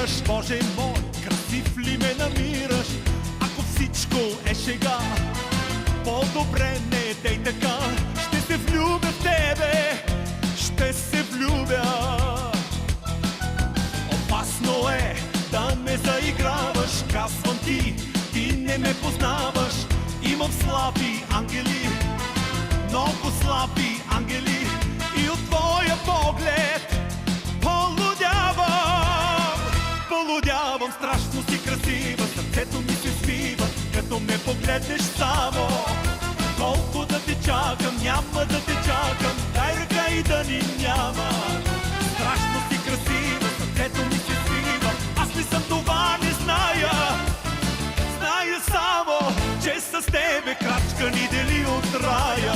спираш, Боже мой, красив ли ме намираш? Ако всичко е шега, по-добре не дей така. Ще се влюбя в тебе, ще се влюбя. Опасно е да ме заиграваш, казвам ти, ти не ме познаваш. Имам слаби ангели, много слаби ангели, и от твоя поглед полудявам. Полудявам, страшно си красива, сърцето ми се свива, като ме погледнеш само. Колко да те чакам, няма да те чакам, дай ръка и да ни няма. Страшно си красива, сърцето ми се свива, аз ли съм това не зная. Зная само, че с тебе крачка ни дели от рая.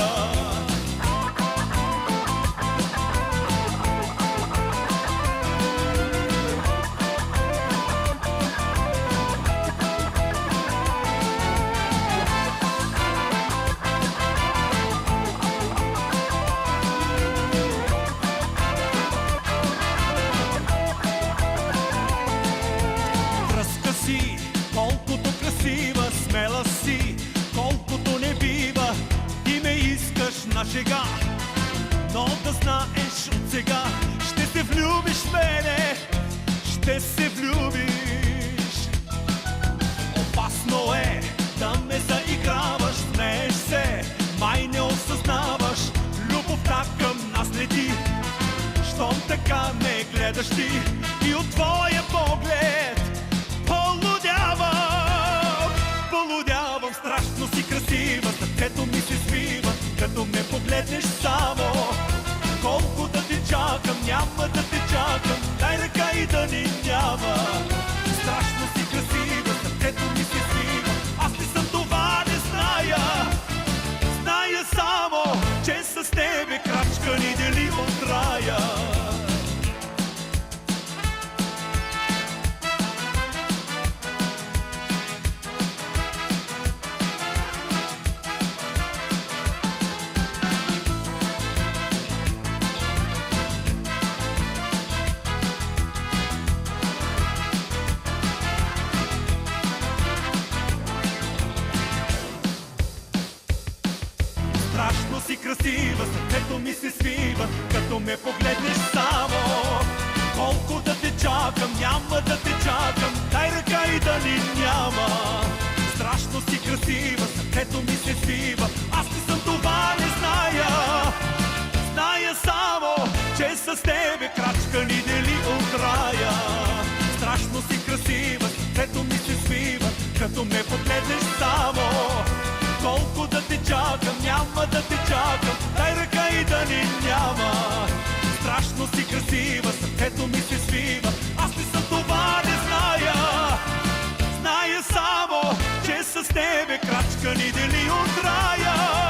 Колкото красива, смела си, колкото не бива, ти ме искаш на шега, но да знаеш от сега, ще се влюбиш в мене, ще се влюбиш. Опасно е да ме заиграваш, смееш се, май не осъзнаваш, любовта към нас лети, щом така ме гледаш ти, и от твоя поглед полудявам, страшно си красива, сърцето ми се свива, като ме погледнеш само. Колко да те чакам, няма да те чакам, дай ръка и да ни няма. Страшно си красива, сърцето ми се свива, аз ли съм това не зная. Зная само, че с тебе крачка ни дели от рая. Страшно си красива, сърцето ми се свива, като ме погледнеш само. Колко да те чакам, няма да те чакам, дай ръка и да ни няма. Страшно си красива, сърцето ми се свива, аз ли съм това не зная. Зная само, че с тебе крачка ни дели от рая. Страшно си красива, сърцето ми се свива, като ме погледнеш само. Колко да те чакам, няма да те чакам, дай ръка и да ни няма. Страшно си красива, сърцето ми се свива, аз ли съм това не зная. Зная само, че с тебе крачка ни дели от рая.